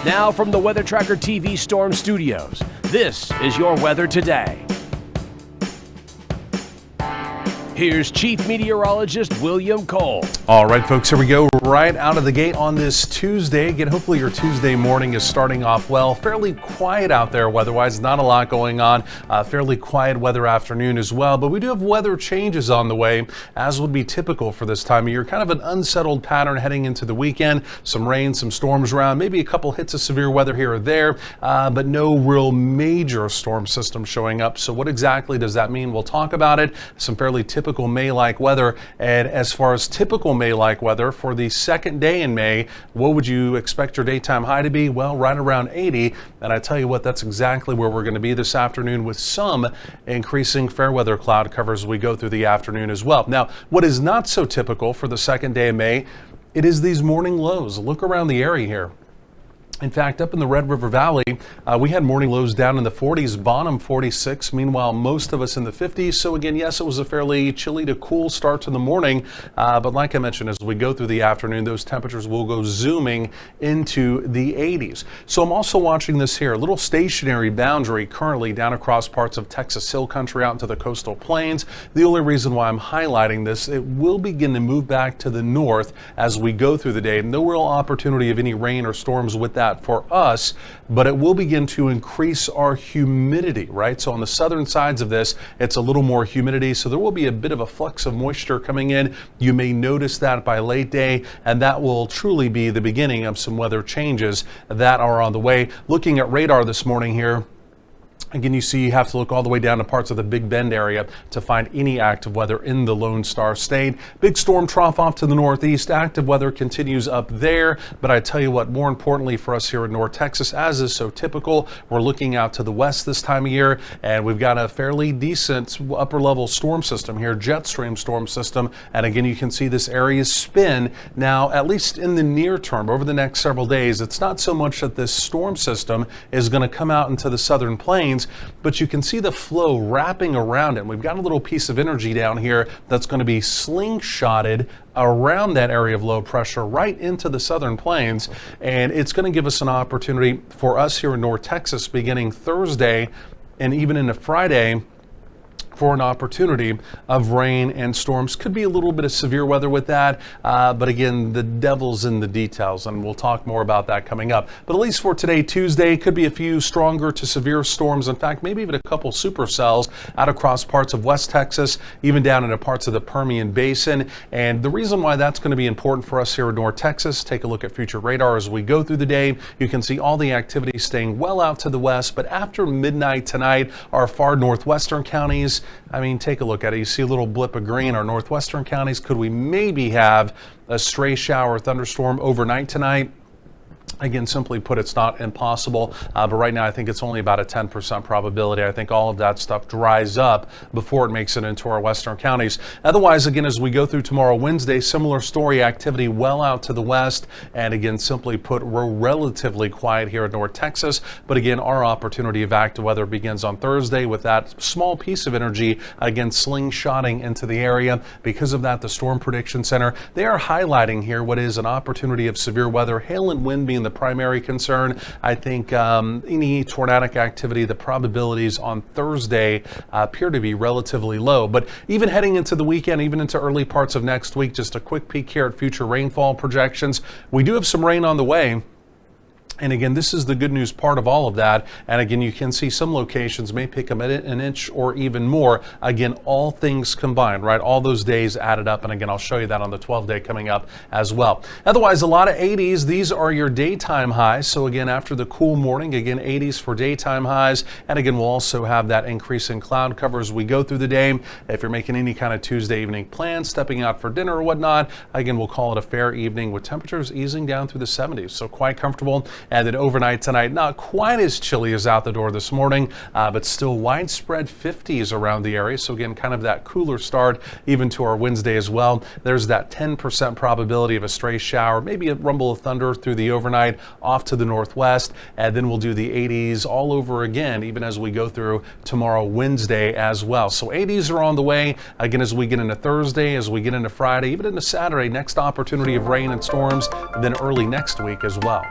Now from the Weather Tracker TV Storm Studios, this is your weather today. Here's Chief Meteorologist William Cole. All right, folks, here we go. Right out of the gate on this Tuesday. Again, hopefully your Tuesday morning is starting off well. Fairly quiet out there weather-wise, not a lot going on. Fairly quiet weather afternoon as well, but we do have weather changes on the way, as would be typical for this time of year. Kind of an unsettled pattern heading into the weekend. Some rain, some storms around, maybe a couple hits of severe weather here or there, but no real major storm system showing up. So what exactly does that mean? We'll talk about it. Some fairly typical May-like weather. And as far as typical May-like weather for the second day in May, what would you expect your daytime high to be? Well, right around 80. And I tell you what, that's exactly where we're going to be this afternoon, with some increasing fair weather cloud cover as we go through the afternoon as well. Now, what is not so typical for the second day of May, it is these morning lows. Look around the area here. In fact, up in the Red River Valley, we had morning lows down in the 40s, bottom 46. Meanwhile, most of us in the 50s. So again, yes, it was a fairly chilly to cool start to the morning. But like I mentioned, as we go through the afternoon, those temperatures will go zooming into the 80s. So I'm also watching this here, a little stationary boundary currently down across parts of Texas Hill Country out into the coastal plains. The only reason why I'm highlighting this, it will begin to move back to the north as we go through the day. No real opportunity of any rain or storms with that for us, but it will begin to increase our humidity, right? So on the southern sides of this, it's a little more humidity, so there will be a bit of a flux of moisture coming in. You may notice that by late day, and that will truly be the beginning of some weather changes that are on the way. Looking at radar this morning here, again, you see you have to look all the way down to parts of the Big Bend area to find any active weather in the Lone Star State. Big storm trough off to the northeast. Active weather continues up there. But I tell you what, more importantly for us here in North Texas, as is so typical, we're looking out to the west this time of year, and we've got a fairly decent upper level storm system here, jet stream storm system. And again, you can see this area spin. Now, at least in the near term, over the next several days, it's not so much that this storm system is going to come out into the southern plains, but you can see the flow wrapping around it. We've got a little piece of energy down here that's going to be slingshotted around that area of low pressure right into the southern plains, and it's going to give us an opportunity for us here in North Texas beginning Thursday and even into Friday for an opportunity of rain and storms. Could be a little bit of severe weather with that, but again, the devil's in the details, and we'll talk more about that coming up. But at least for today, Tuesday, could be a few stronger to severe storms. In fact, maybe even a couple supercells out across parts of West Texas, even down into parts of the Permian Basin. And the reason why that's going to be important for us here in North Texas, take a look at future radar as we go through the day. You can see all the activity staying well out to the west, but after midnight tonight, our far northwestern counties, I mean, take a look at it. You see a little blip of green. Our northwestern counties, could we maybe have a stray shower thunderstorm overnight tonight? Again, simply put, it's not impossible, but right now I think it's only about a 10% probability. I think all of that stuff dries up before it makes it into our western counties. Otherwise, again, as we go through tomorrow, Wednesday, similar story, activity well out to the west, and again, simply put, we're relatively quiet here in North Texas, but again, our opportunity of active weather begins on Thursday with that small piece of energy, again, slingshotting into the area. Because of that, the Storm Prediction Center, they are highlighting here what is an opportunity of severe weather, hail and wind being the primary concern. I think any tornadic activity, the probabilities on Thursday appear to be relatively low. But even heading into the weekend, even into early parts of next week, just a quick peek here at future rainfall projections. We do have some rain on the way. And again, this is the good news part of all of that. And again, you can see some locations may pick up an inch or even more. Again, all things combined, right? All those days added up. And again, I'll show you that on the 12-day coming up as well. Otherwise, a lot of 80s. These are your daytime highs. So again, after the cool morning, again, 80s for daytime highs. And again, we'll also have that increase in cloud cover as we go through the day. If you're making any kind of Tuesday evening plans, stepping out for dinner or whatnot, again, we'll call it a fair evening with temperatures easing down through the 70s. So quite comfortable. And then overnight tonight, not quite as chilly as out the door this morning, but still widespread 50s around the area. So again, kind of that cooler start even to our Wednesday as well. There's that 10% probability of a stray shower, maybe a rumble of thunder through the overnight off to the northwest. And then we'll do the 80s all over again, even as we go through tomorrow, Wednesday as well. So 80s are on the way. Again, as we get into Thursday, as we get into Friday, even into Saturday, next opportunity of rain and storms, then early next week as well.